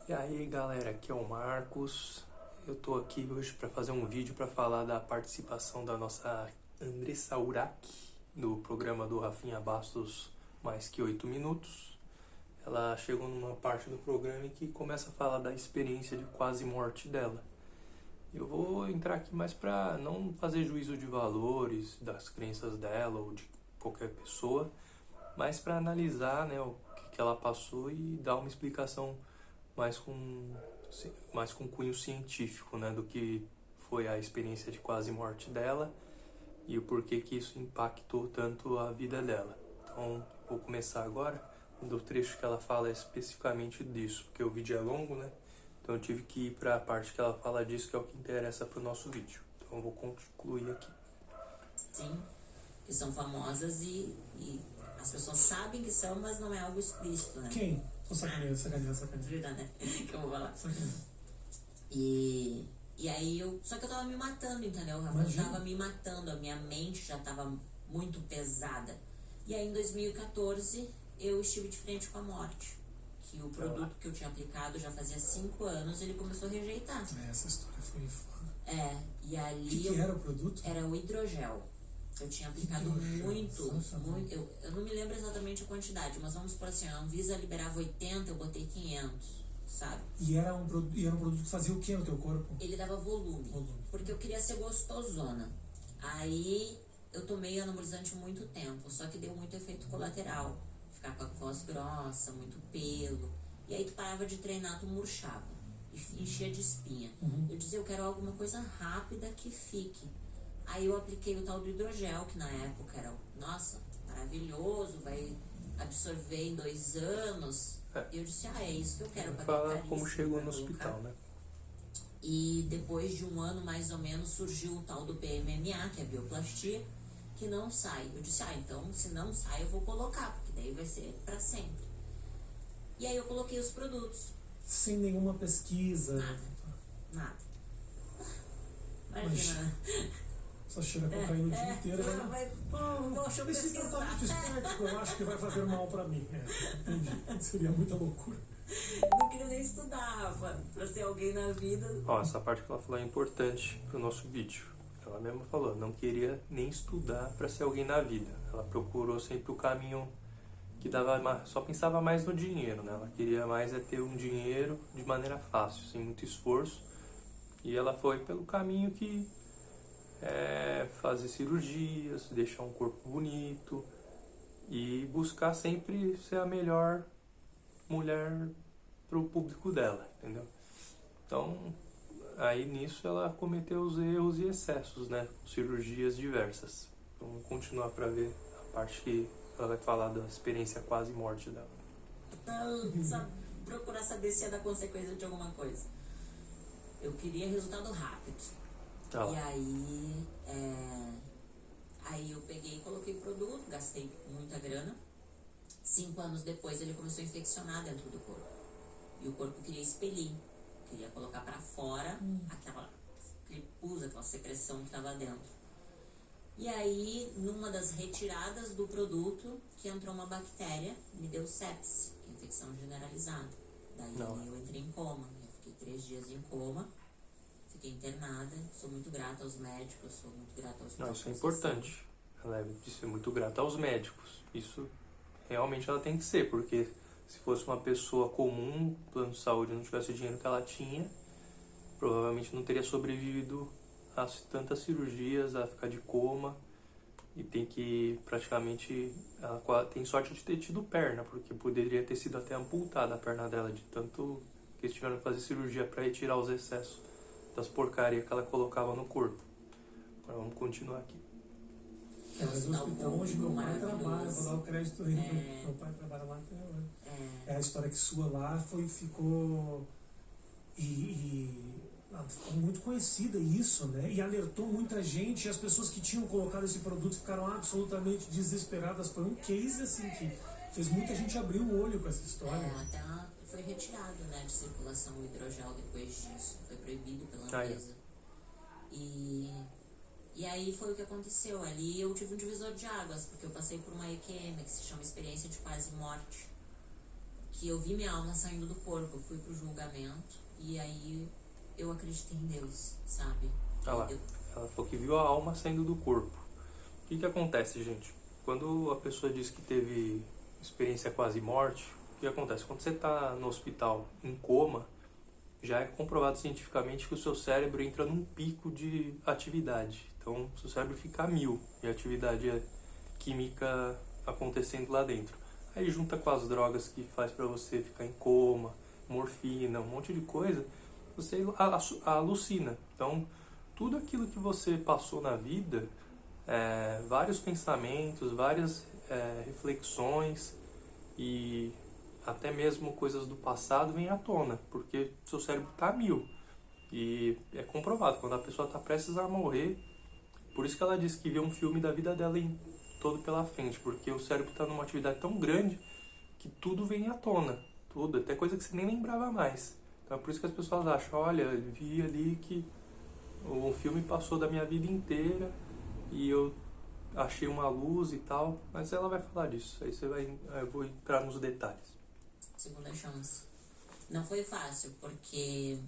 E aí galera, aqui é o Marcos. Eu tô aqui hoje para fazer um vídeo para falar da participação da nossa Andressa Urach no programa do Rafinha Bastos Mais Que 8 Minutos. Ela chegou numa parte do programa em que começa a falar da experiência de quase morte dela. Eu vou entrar aqui mais para não fazer juízo de valores das crenças dela ou de qualquer pessoa, mas para analisar, né, o que ela passou e dar uma explicação mais com cunho científico, né, do que foi a experiência de quase morte dela e o porquê que isso impactou tanto a vida dela. Então, vou começar agora do trecho que ela fala especificamente disso, porque o vídeo é longo, né? Então eu tive que ir para a parte que ela fala disso, que é o que interessa para o nosso vídeo. Então eu vou concluir aqui. Sim, que são famosas e as pessoas sabem que são, mas não é algo explícito, né? Quem? Sacaneia. Jura, né? Que eu vou falar. Sacaneia. E aí só que eu tava me matando, entendeu? Eu tava me matando, a minha mente já tava muito pesada. E aí em 2014 eu estive de frente com a morte. Que o produto que eu tinha aplicado já fazia 5 anos, ele começou a rejeitar. Essa história foi foda. E ali... O que era o produto? Era o hidrogel. Eu tinha aplicado muito. Eu não me lembro exatamente a quantidade, mas vamos por assim, a Anvisa liberava 80, eu botei 500, sabe? E era um produto que fazia o que no teu corpo? Ele dava volume, porque eu queria ser gostosona. Aí eu tomei anabolizante muito tempo, só que deu muito efeito colateral. Ficar com a voz grossa, muito pelo. E aí tu parava de treinar, tu murchava, enchia de espinha. Eu dizia, eu quero alguma coisa rápida que fique. Aí eu apliquei o tal do hidrogel, que na época era, nossa, maravilhoso, vai absorver em 2 anos. E eu disse, é isso que eu quero. Fala como chegou no hospital, né? E depois de 1 ano, mais ou menos, surgiu o tal do PMMA, que é a bioplastia, que não sai. Eu disse, então, se não sai, eu vou colocar, porque daí vai ser pra sempre. E aí eu coloquei os produtos. Sem nenhuma pesquisa? Nada. Imagina. Só cheira cocaína o dia inteiro. Esse tratamento estético eu acho que vai fazer mal pra mim. Entendi. Seria muita loucura. Não queria nem estudar pra ser alguém na vida. Ó, essa parte que ela falou é importante pro nosso vídeo. Ela mesma falou, não queria nem estudar para ser alguém na vida. Ela procurou sempre o caminho que só pensava mais no dinheiro, né? Ela queria mais ter um dinheiro de maneira fácil, sem muito esforço. E ela foi pelo caminho que fazer cirurgias, deixar um corpo bonito e buscar sempre ser a melhor mulher pro público dela, entendeu? Então, aí nisso ela cometeu os erros e excessos, né? Cirurgias diversas. Então, vamos continuar para ver a parte que ela vai falar da experiência quase morte dela. Só procurar saber se é da consequência de alguma coisa. Eu queria resultado rápido. E aí eu peguei e coloquei o produto, gastei muita grana. 5 anos depois ele começou a infeccionar dentro do corpo. E o corpo queria expelir, queria colocar pra fora aquele pus, aquela secreção que estava dentro. E aí, numa das retiradas do produto, que entrou uma bactéria, me deu sepse, que é infecção generalizada. Daí eu entrei em coma, eu fiquei 3 dias em coma. Fiquei internada, sou muito grata aos médicos, sou muito grata aos médicos. Isso é importante. Ela deve ser muito grata aos médicos. Isso realmente ela tem que ser, porque se fosse uma pessoa comum, o plano de saúde não tivesse o dinheiro que ela tinha, provavelmente não teria sobrevivido a tantas cirurgias, a ficar de coma e tem que praticamente... Ela tem sorte de ter tido perna, porque poderia ter sido até amputada a perna dela, de tanto que eles tiveram que fazer cirurgia para retirar os excessos das porcarias que ela colocava no corpo. Agora vamos continuar aqui. Mas o hospital onde meu pai trabalha, vou dar o crédito aí, meu pai trabalha lá até hoje. A história que sua lá ficou muito conhecida isso, né? E alertou muita gente, e as pessoas que tinham colocado esse produto ficaram absolutamente desesperadas. Foi um case assim que fez muita gente abrir o olho com essa história. Até foi retirado, né, de circulação o hidrogel depois disso, foi proibido pela Anvisa. E aí foi o que aconteceu. Ali eu tive um divisor de águas, porque eu passei por uma EQM, que se chama Experiência de Quase Morte, que eu vi minha alma saindo do corpo, eu fui pro julgamento e aí eu acreditei em Deus, sabe? Olha lá, ela falou que viu a alma saindo do corpo. O que acontece, gente? Quando a pessoa diz que teve experiência quase morte, o que acontece? Quando você está no hospital em coma, já é comprovado cientificamente que o seu cérebro entra num pico de atividade. Então, o seu cérebro fica a 1000 de atividade química acontecendo lá dentro. Aí junta com as drogas que faz para você ficar em coma, morfina, um monte de coisa, você alucina. Então, tudo aquilo que você passou na vida, vários pensamentos, várias reflexões e até mesmo coisas do passado vêm à tona, porque seu cérebro está a 1000. E é comprovado, quando a pessoa está prestes a morrer, por isso que ela disse que vê um filme da vida dela todo pela frente, porque o cérebro está numa atividade tão grande que tudo vem à tona, tudo, até coisa que você nem lembrava mais. Então é por isso que as pessoas acham, olha, eu vi ali que o filme passou da minha vida inteira e eu achei uma luz e tal, mas ela vai falar disso, aí eu vou entrar nos detalhes. Segunda chance. Não foi fácil, porque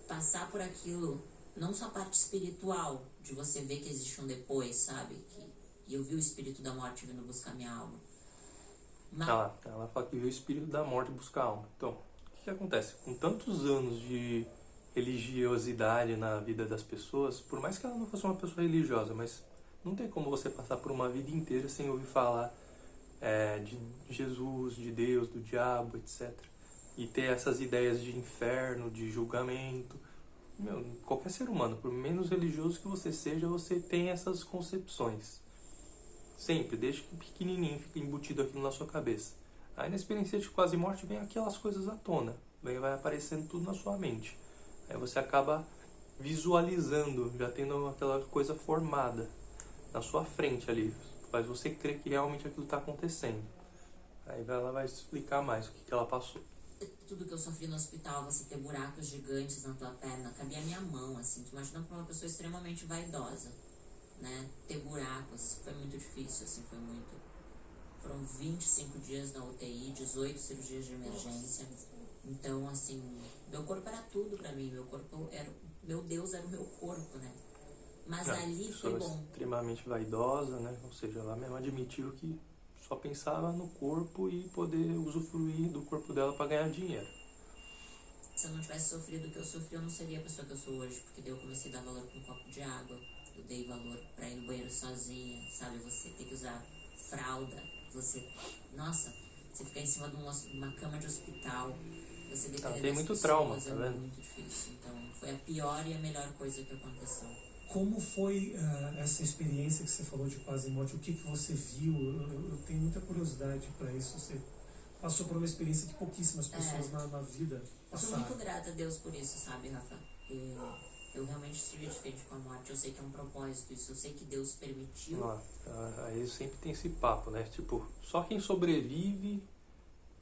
passar por aquilo, não só a parte espiritual, de você ver que existe um depois, sabe? E eu vi o espírito da morte vindo buscar minha alma. Mas... Ela fala que viu o espírito da morte buscar a alma. Então, o que acontece? Com tantos anos de religiosidade na vida das pessoas, por mais que ela não fosse uma pessoa religiosa, mas não tem como você passar por uma vida inteira sem ouvir falar de Jesus, de Deus, do diabo, etc. E ter essas ideias de inferno, de julgamento. Qualquer ser humano, por menos religioso que você seja, você tem essas concepções. Sempre, desde que pequenininho, fica embutido aquilo na sua cabeça. Aí na experiência de quase morte vem aquelas coisas à tona. Vai aparecendo tudo na sua mente. Aí você acaba visualizando, já tendo aquela coisa formada na sua frente ali. Faz você crer que realmente aquilo está acontecendo. Aí ela vai explicar mais o que ela passou. Tudo que eu sofri no hospital, você ter buracos gigantes na tua perna, cabia a minha mão, assim. Tu imagina pra uma pessoa extremamente vaidosa, né? Ter buracos, foi muito difícil, assim, foi muito. Foram 25 dias na UTI, 18 cirurgias de emergência. Então, assim, meu corpo era tudo pra mim, meu Deus era o meu corpo, né? Mas ali foi bom. Extremamente vaidosa, né? Ou seja, ela mesmo admitiu que só pensava no corpo e poder usufruir do corpo dela para ganhar dinheiro. Se eu não tivesse sofrido o que eu sofri, eu não seria a pessoa que eu sou hoje. Porque daí eu comecei a dar valor para um copo de água. Eu dei valor para ir no banheiro sozinha, sabe? Você ter que usar fralda. Você ficar em cima de uma cama de hospital. Você depender tem das muito pessoas, trauma, tá vendo? muito difícil. Então, foi a pior e a melhor coisa que aconteceu. Como foi essa experiência que você falou de quase morte? O que você viu? Eu tenho muita curiosidade para isso. Você passou por uma experiência que pouquíssimas pessoas na vida passaram. Eu sou muito grata a Deus por isso, sabe, Rafa? Eu realmente estive de frente com a morte. Eu sei que é um propósito isso. Eu sei que Deus permitiu. Aí sempre tem esse papo, né? Tipo, só quem sobrevive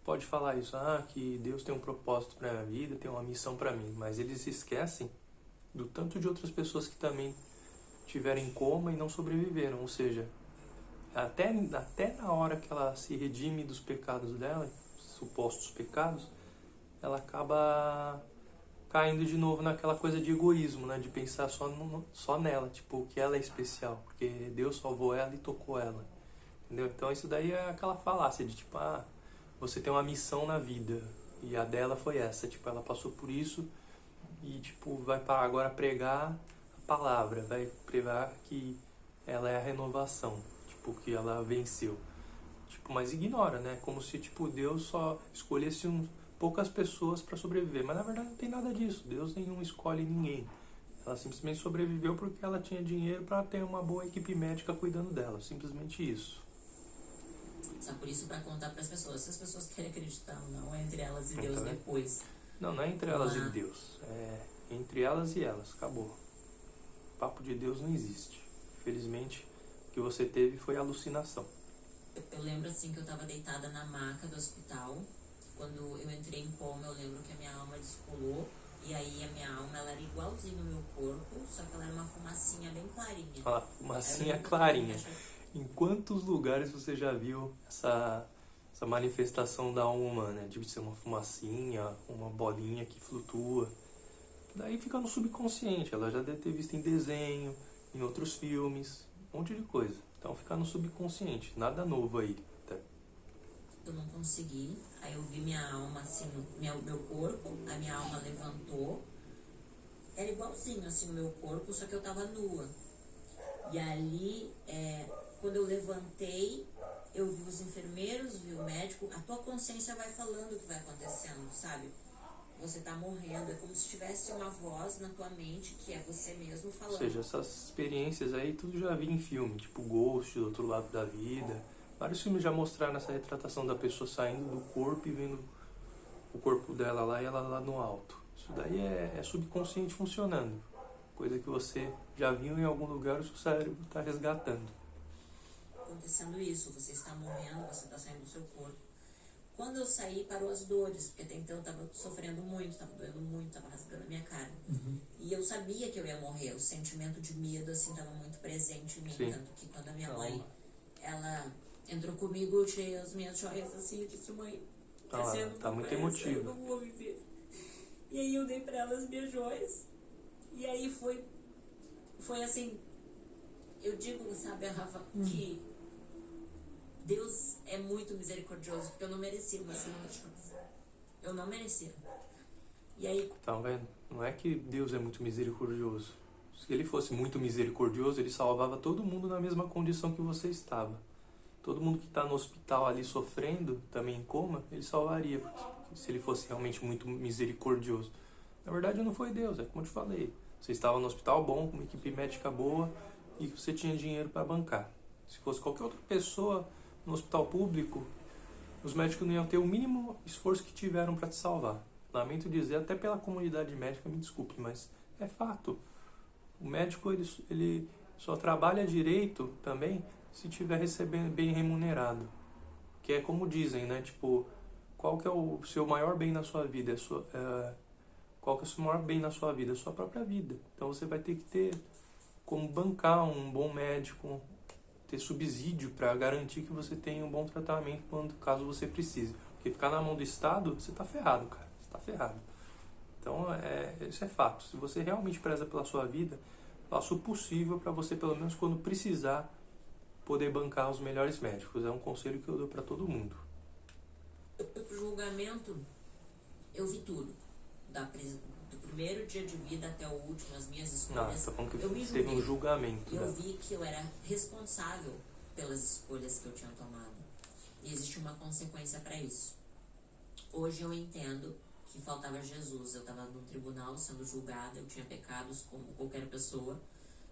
pode falar isso. Que Deus tem um propósito para minha vida, tem uma missão para mim. Mas eles esquecem do tanto de outras pessoas que também tiveram em coma e não sobreviveram. Ou seja, até na hora que ela se redime dos pecados dela, supostos pecados, ela acaba caindo de novo naquela coisa de egoísmo, né? De pensar só nela, tipo, que ela é especial, porque Deus salvou ela e tocou ela. Entendeu? Então isso daí é aquela falácia de tipo, você tem uma missão na vida, e a dela foi essa, tipo, ela passou por isso e tipo, vai para agora pregar a palavra, vai pregar que ela é a renovação, tipo, que ela venceu. Tipo, mas ignora, né? Como se tipo, Deus só escolhesse poucas pessoas para sobreviver, mas na verdade não tem nada disso. Deus nenhum escolhe ninguém. Ela simplesmente sobreviveu porque ela tinha dinheiro para ter uma boa equipe médica cuidando dela, simplesmente isso. Só por isso, para contar para as pessoas, se as pessoas querem acreditar ou não, é entre elas e Deus depois. Não é entre elas e Deus, é entre elas e elas, acabou. O papo de Deus não existe. Infelizmente, o que você teve foi alucinação. Eu lembro assim que eu estava deitada na maca do hospital. Quando eu entrei em coma, eu lembro que a minha alma descolou. E aí a minha alma, ela era igualzinha ao meu corpo, só que ela era uma fumacinha bem clarinha. Fumacinha clarinha. Em quantos lugares você já viu essa manifestação da alma humana, de ser uma fumacinha, uma bolinha que flutua. Daí fica no subconsciente, ela já deve ter visto em desenho, em outros filmes, um monte de coisa. Então fica no subconsciente, nada novo aí. Tá? Eu não consegui, aí eu vi minha alma assim, meu corpo, a minha alma levantou. Era igualzinho assim o meu corpo, só que eu tava nua. E ali, quando eu levantei, eu vi os enfermeiros, vi o médico. A tua consciência vai falando o que vai acontecendo, sabe? Você tá morrendo, é como se tivesse uma voz na tua mente que é você mesmo falando. Ou seja, essas experiências aí tudo já vi em filme, tipo Ghost, Do Outro Lado da Vida. Vários filmes já mostraram essa retratação da pessoa saindo do corpo e vendo o corpo dela lá e ela lá no alto. Isso daí é subconsciente funcionando. Coisa que você já viu em algum lugar, o seu cérebro está resgatando. Acontecendo isso, você está morrendo, você está saindo do seu corpo. Quando eu saí, parou as dores, porque até então eu estava sofrendo muito, estava doendo muito, estava rasgando a minha cara. E eu sabia que eu ia morrer, o sentimento de medo assim estava muito presente em mim. Sim. Tanto que quando a minha mãe, ela entrou comigo, eu tirei as minhas joias assim, eu disse: mãe, Tá muito emotivo. eu não vou viver. E aí eu dei para ela as minhas joias. E aí foi assim, eu digo, sabe, Rafa, que Deus é muito misericordioso, porque eu não merecia uma segunda chance. Eu não merecia. E aí... Tá vendo? Não é que Deus é muito misericordioso. Se ele fosse muito misericordioso, ele salvava todo mundo na mesma condição que você estava. Todo mundo que está no hospital ali sofrendo, também em coma, ele salvaria, porque se ele fosse realmente muito misericordioso. Na verdade não foi Deus, é como eu te falei. Você estava no hospital bom, com uma equipe médica boa, e você tinha dinheiro para bancar. Se fosse qualquer outra pessoa no hospital público, os médicos não iam ter o mínimo esforço que tiveram para te salvar. Lamento dizer, até pela comunidade médica, me desculpe, mas é fato. O médico ele só trabalha direito também se estiver recebendo bem remunerado. Que é como dizem, né? Tipo, qual que é o seu maior bem na sua vida? Qual que é o seu maior bem na sua vida? A sua própria vida. Então você vai ter que ter como bancar um bom médico, ter subsídio para garantir que você tenha um bom tratamento caso você precise. Porque ficar na mão do Estado, você tá ferrado, cara. Você tá ferrado. Então, isso é fato. Se você realmente preza pela sua vida, faça o possível para você, pelo menos quando precisar, poder bancar os melhores médicos. É um conselho que eu dou para todo mundo. O julgamento, eu vi tudo. Do primeiro dia de vida até o último, as minhas escolhas. Tá falando que eu me teve julguei. um julgamento. Eu vi que eu era responsável pelas escolhas que eu tinha tomado. E existe uma consequência para isso. Hoje eu entendo que faltava Jesus. Eu estava no tribunal sendo julgada, eu tinha pecados como qualquer pessoa,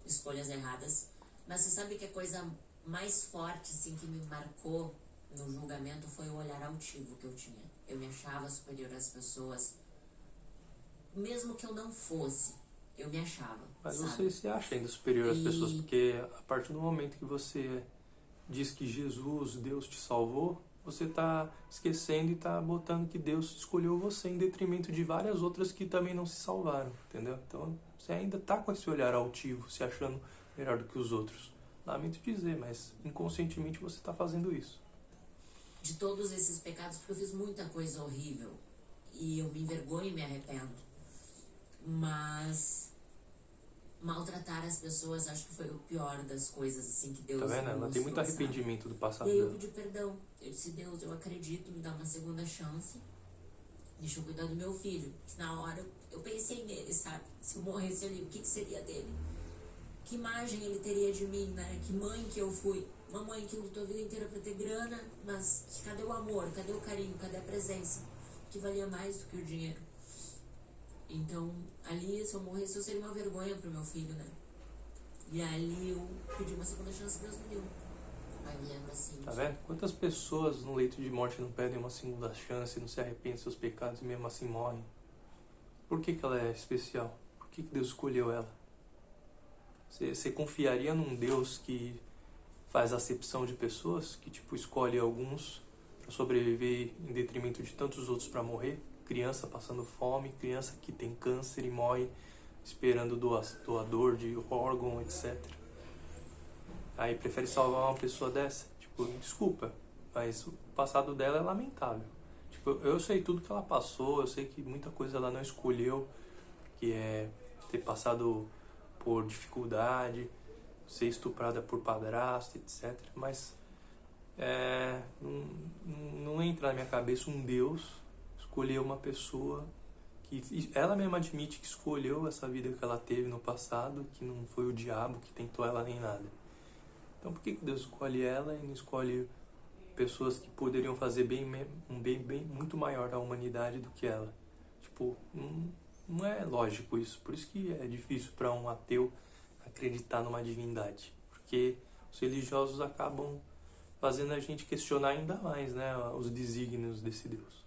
escolhas erradas. Mas você sabe que a coisa mais forte assim, que me marcou no julgamento foi o olhar altivo que eu tinha. Eu me achava superior às pessoas, mesmo que eu não fosse, eu me achava. Mas sabe? você se acha ainda superior às pessoas, porque a partir do momento que você diz que Jesus, Deus te salvou, você está esquecendo e está botando que Deus escolheu você em detrimento de várias outras que também não se salvaram, entendeu? Então você ainda está com esse olhar altivo, se achando melhor do que os outros. Lamento dizer, mas inconscientemente você está fazendo isso. De todos esses pecados, porque eu fiz muita coisa horrível e eu me envergonho e me arrependo. Mas maltratar as pessoas acho que foi o pior das coisas assim que Deus Tá vendo? Ela tem muito mostrou, arrependimento do passado sabe? E aí eu dela. pedi perdão. Eu disse: Deus, eu acredito, me dá uma segunda chance. Deixa eu cuidar do meu filho. Na hora eu pensei nele, sabe? Se eu morresse ali, o que seria dele? Que imagem ele teria de mim, né? Que mãe que eu fui. Uma mãe que lutou a vida inteira pra ter grana, mas cadê o amor? Cadê o carinho? Cadê a presença? Que valia mais do que o dinheiro. Então, ali, se eu morresse, eu seria uma vergonha pro meu filho, né? E ali eu pedi uma segunda chance e Deus me deu. Aí eu lembro assim... Tá vendo? Quantas pessoas no leito de morte não pedem uma segunda chance, não se arrependem dos seus pecados e mesmo assim morrem? Por que ela é especial? Por que Deus escolheu ela? Você confiaria num Deus que faz acepção de pessoas, que tipo escolhe alguns para sobreviver em detrimento de tantos outros para morrer? Criança passando fome, criança que tem câncer e morre esperando doador de órgão, etc. Aí prefere salvar uma pessoa dessa? Tipo, desculpa, mas o passado dela é lamentável. Tipo, eu sei tudo que ela passou, eu sei que muita coisa ela não escolheu, que é ter passado por dificuldade, ser estuprada por padrasto, etc. Mas não entra na minha cabeça um Deus escolher uma pessoa que ela mesma admite que escolheu essa vida que ela teve no passado, que não foi o diabo que tentou ela nem nada. Então por que Deus escolhe ela e não escolhe pessoas que poderiam fazer um bem muito maior à humanidade do que ela? Tipo, não é lógico isso. Por isso que é difícil para um ateu acreditar numa divindade. Porque os religiosos acabam fazendo a gente questionar ainda mais, né, os desígnios desse Deus.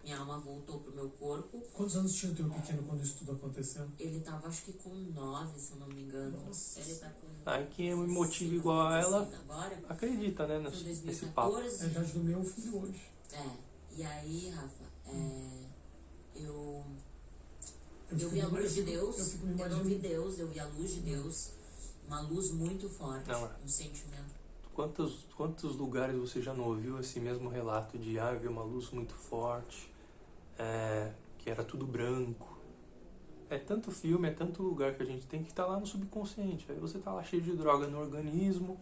Minha alma voltou pro meu corpo. Quantos anos tinha o teu pequeno quando isso tudo aconteceu? Ele tava, acho que com 9, se eu não me engano. Nossa. Ele tá com... Aí quem é um motivo igual a ela agora, acredita, né, foi nesse papo. 2014. É a idade do meu filho hoje. E aí, Rafa, eu fico vi a me luz de imaginando- Deus, eu fico me eu não imaginando- vi Deus, eu vi a luz de Deus, uma luz muito forte, Não, um sentimento. Quantos lugares você já não ouviu esse mesmo relato de eu vi uma luz muito forte, que era tudo branco? É tanto filme, é tanto lugar que a gente tem que estar lá no subconsciente. Aí você tá lá cheio de droga no organismo,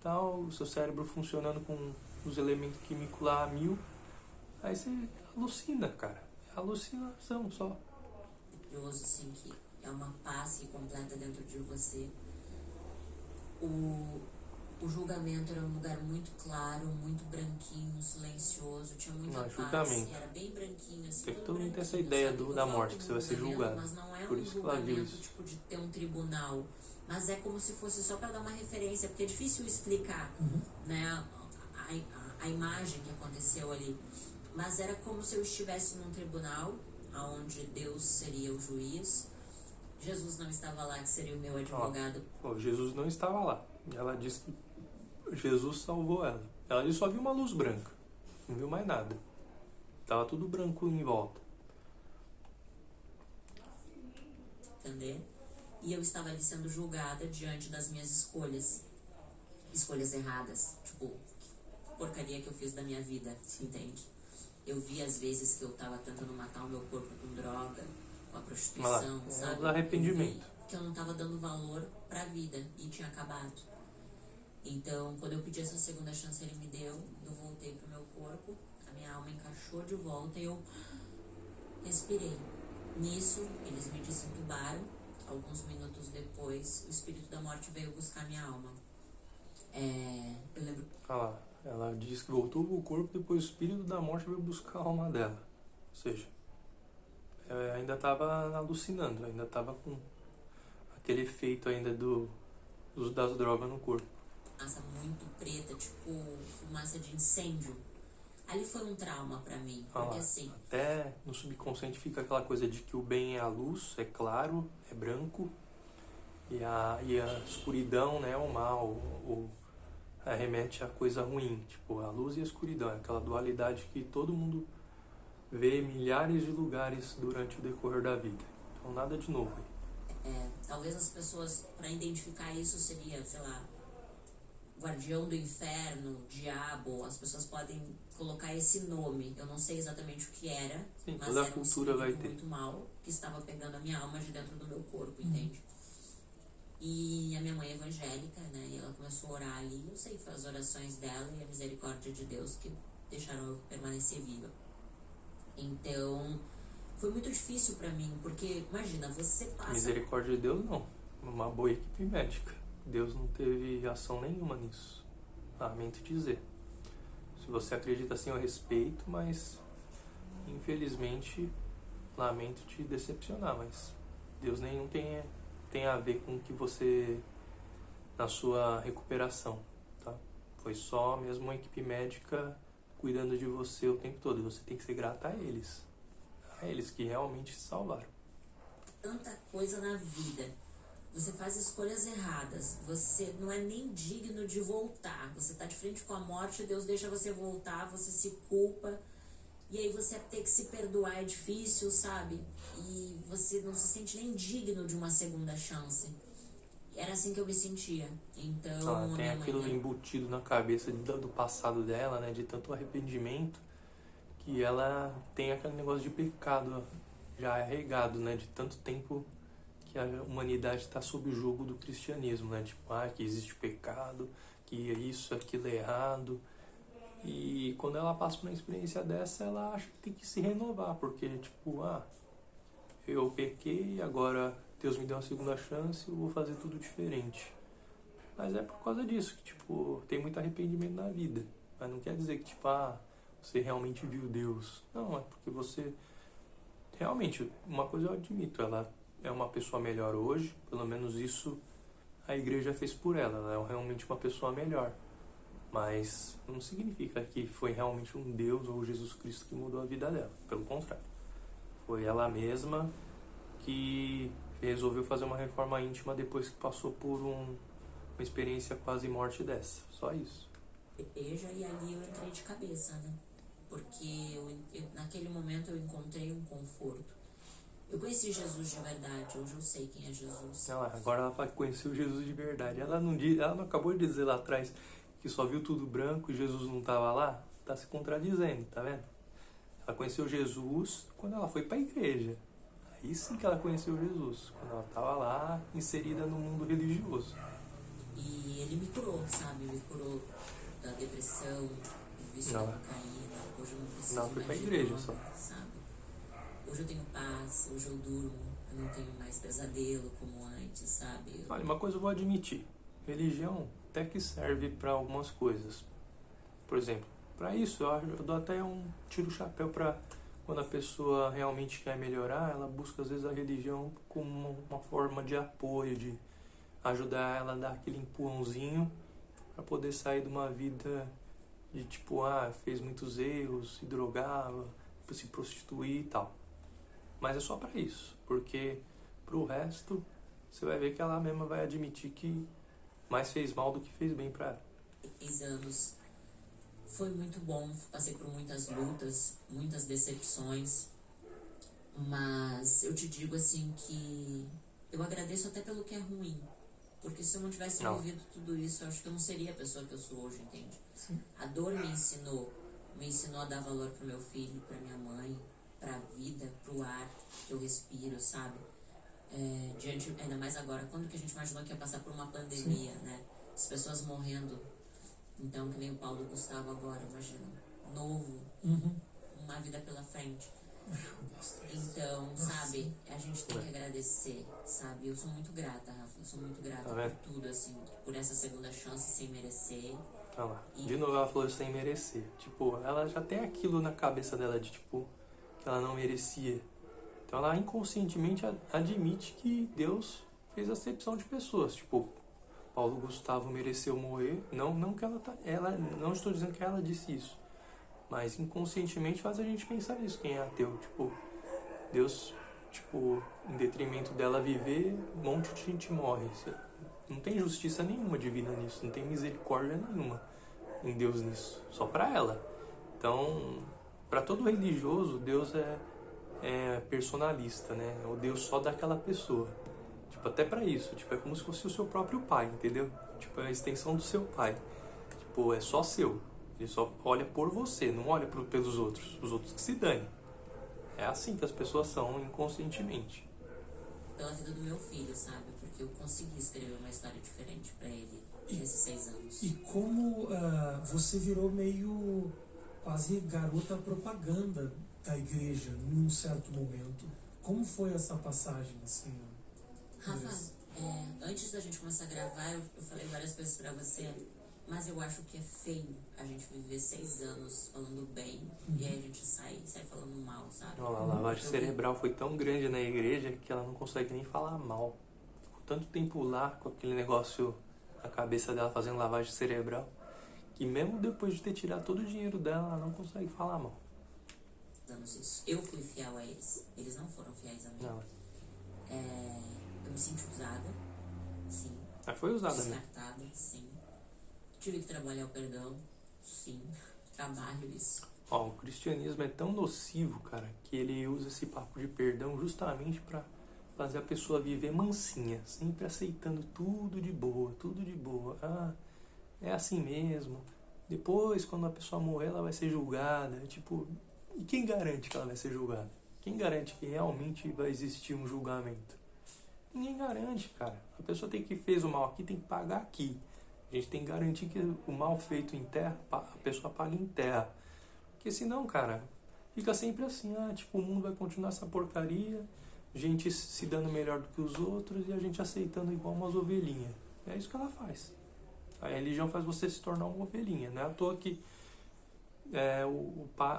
tal, o seu cérebro funcionando com os elementos químicos lá a 1000. Aí você alucina, cara. É alucinação só. Maravilhoso, assim, que é uma paz que completa dentro de você. O julgamento era um lugar muito claro, muito branquinho, silencioso, tinha muita Não, paz. julgamento. Era bem branquinho, assim. Porque tudo todo mundo tem essa branquinho, ideia sabe? Eu da volto morte, que no você vai ser julgamento, julgado. Mas não é Por um isso que ela viu julgamento, isso. tipo, de ter um tribunal. Mas é como se fosse só para dar uma referência, porque é difícil explicar, né, a imagem que aconteceu ali. Mas era como se eu estivesse num tribunal, onde Deus seria o juiz. Jesus não estava lá, que seria o meu advogado. Jesus não estava lá. Ela disse que Jesus salvou ela. Ela só viu uma luz branca. Não viu mais nada. Tava tudo branco em volta. Entender? E eu estava ali sendo julgada diante das minhas escolhas. Escolhas erradas. Tipo, que porcaria que eu fiz da minha vida, entende? Eu vi as vezes que eu estava tentando matar o meu corpo com droga, com a prostituição, sabe? O arrependimento. Eu vi que eu não estava dando valor pra vida e tinha acabado. Então, quando eu pedi essa segunda chance, ele me deu, eu voltei pro meu corpo, a minha alma encaixou de volta e eu respirei. Nisso, eles me desentubaram. Alguns minutos depois, o espírito da morte veio buscar minha alma. Eu lembro... Ela disse que voltou pro corpo, depois o espírito da morte veio buscar a alma dela. Ou seja, ainda estava alucinando, ainda estava com aquele efeito ainda das drogas no corpo. Fumaça muito preta, tipo fumaça de incêndio. Ali foi um trauma pra mim, porque assim... Até no subconsciente fica aquela coisa de que o bem é a luz, é claro, é branco, e a escuridão, né, é o mal, remete a coisa ruim, tipo a luz e a escuridão, aquela dualidade que todo mundo vê em milhares de lugares durante o decorrer da vida. Então nada de novo aí. Talvez as pessoas, pra identificar isso, seria, sei lá, guardião do inferno, diabo, as pessoas podem colocar esse nome. Eu não sei exatamente o que era, Sim, mas toda a era cultura um vai espírito ter. muito mal que estava pegando a minha alma de dentro do meu corpo, entende? E a minha mãe é evangélica, né, e ela começou a orar ali, eu sei que foi as orações dela e a misericórdia de Deus que deixaram eu permanecer viva. Então, foi muito difícil pra mim, porque, imagina, você passa... Misericórdia de Deus não, uma boa equipe médica. Deus não teve ação nenhuma nisso. Lamento dizer. Se você acredita assim, eu respeito, mas infelizmente lamento te decepcionar, mas Deus nenhum tem a ver com que você na sua recuperação, tá? Foi só mesmo uma equipe médica cuidando de você o tempo todo. E você tem que ser grato a eles que realmente te salvaram. Tanta coisa na vida. Você faz escolhas erradas, você não é nem digno de voltar, você tá de frente com a morte, Deus deixa você voltar, você se culpa, e aí você ter que se perdoar é difícil, sabe? E você não se sente nem digno de uma segunda chance. era assim que eu me sentia. Então, Ela tem minha aquilo mãe... embutido na cabeça do passado dela, né? De tanto arrependimento, que ela tem aquele negócio de pecado já arraigado, né? De tanto tempo que a humanidade está sob o jugo do cristianismo, né? Tipo, que existe pecado, que isso, aquilo é errado. E quando ela passa por uma experiência dessa, ela acha que tem que se renovar, porque, tipo, eu pequei, agora Deus me deu uma segunda chance, eu vou fazer tudo diferente. Mas é por causa disso que, tipo, tem muito arrependimento na vida. Mas não quer dizer que, tipo, você realmente viu Deus. Não, é porque você... Realmente, uma coisa eu admito, ela é uma pessoa melhor hoje, pelo menos isso a igreja fez por ela. Ela é realmente uma pessoa melhor. Mas não significa que foi realmente um Deus ou Jesus Cristo que mudou a vida dela. Pelo contrário. Foi ela mesma que resolveu fazer uma reforma íntima depois que passou por uma experiência quase morte dessa. Só isso. Igreja, e ali eu entrei de cabeça, né? Porque naquele momento eu encontrei um conforto. Eu conheci Jesus de verdade, hoje eu sei quem é Jesus. Agora ela fala que conheceu Jesus de verdade. Ela não acabou de dizer lá atrás que só viu tudo branco e Jesus não estava lá? Tá se contradizendo, tá vendo? Ela conheceu Jesus quando ela foi para a igreja. Aí sim que ela conheceu Jesus, quando ela estava lá inserida no mundo religioso. E ele me curou, sabe? Me curou da depressão, do vício da cocaína. Hoje eu não preciso Não, foi mais pra de igreja droga, só. sabe? Hoje eu tenho paz, hoje eu durmo, eu não tenho mais pesadelo como antes, sabe? Olha, uma coisa eu vou admitir. Religião até que serve para algumas coisas. Por exemplo, para isso eu dou até tiro o chapéu para quando a pessoa realmente quer melhorar, ela busca às vezes a religião como uma forma de apoio, de ajudar ela a dar aquele empurrãozinho para poder sair de uma vida de tipo, fez muitos erros, se drogava, se prostituir e tal. Mas é só para isso, porque pro resto você vai ver que ela mesma vai admitir que mais fez mal do que fez bem para ela. 6 anos foi muito bom, passei por muitas lutas, muitas decepções, mas eu te digo assim que eu agradeço até pelo que é ruim, porque se eu não tivesse vivido tudo isso, eu acho que eu não seria a pessoa que eu sou hoje, entende? Sim. A dor me ensinou a dar valor pro meu filho, pra minha mãe, pra vida, pro ar que eu respiro, sabe? Ainda mais agora, quando que a gente imaginou que ia passar por uma pandemia, né? As pessoas morrendo. Então, que nem o Paulo Gustavo agora, imagina, novo, uma vida pela frente. Então, sabe, a gente tem que agradecer, sabe? Eu sou muito grata, Rafa, eu sou muito grata por tudo, assim, por essa segunda chance sem merecer. De novo ela falou sem merecer. Tipo, ela já tem aquilo na cabeça dela de, tipo, que ela não merecia. Então ela inconscientemente admite que Deus fez acepção de pessoas. Tipo, Paulo Gustavo mereceu morrer. Não que ela não estou dizendo que ela disse isso. Mas inconscientemente faz a gente pensar nisso, quem é ateu. Tipo, Deus, tipo, em detrimento dela viver, um monte de gente morre. Não tem justiça nenhuma divina nisso. Não tem misericórdia nenhuma em Deus nisso. Só pra ela. Então, pra todo religioso, Deus é personalista, né? É o Deus só daquela pessoa. Tipo, até pra isso. Tipo, é como se fosse o seu próprio pai, entendeu? Tipo, é a extensão do seu pai. Tipo, é só seu. Ele só olha por você, não olha pelos outros. Os outros que se danem. É assim que as pessoas são inconscientemente. Pela vida do meu filho, sabe? Porque eu consegui escrever uma história diferente pra ele nesses 6 anos. E como você virou meio quase garota propaganda da igreja num certo momento. Como foi essa passagem, assim? Rafa, antes da gente começar a gravar, eu falei várias coisas pra você, mas eu acho que é feio a gente viver 6 anos falando bem e aí a gente sai falando mal, sabe? Olha lá, a lavagem cerebral foi tão grande na igreja que ela não consegue nem falar mal. Ficou tanto tempo lá com aquele negócio na cabeça dela fazendo lavagem cerebral que mesmo depois de ter tirado todo o dinheiro dela, ela não consegue falar mal. Isso. Eu fui fiel a eles. Eles não foram fiéis a mim. Não. Eu me senti usada, sim. Foi usada mesmo. Descartada, sim. Tive que trabalhar o perdão, sim. Trabalho isso. O cristianismo é tão nocivo, cara, que ele usa esse papo de perdão justamente para fazer a pessoa viver mansinha, sempre aceitando tudo de boa, tudo de boa. Ah, é assim mesmo. Depois, quando a pessoa morrer, ela vai ser julgada. Tipo, e quem garante que ela vai ser julgada? Quem garante que realmente vai existir um julgamento? Ninguém garante, cara. A pessoa que fez o mal aqui tem que pagar aqui. A gente tem que garantir que o mal feito em terra, a pessoa paga em terra. Porque senão, cara, fica sempre assim, tipo, o mundo vai continuar essa porcaria, gente se dando melhor do que os outros e a gente aceitando igual umas ovelhinhas. É isso que ela faz. A religião faz você se tornar uma ovelhinha, né? À toa que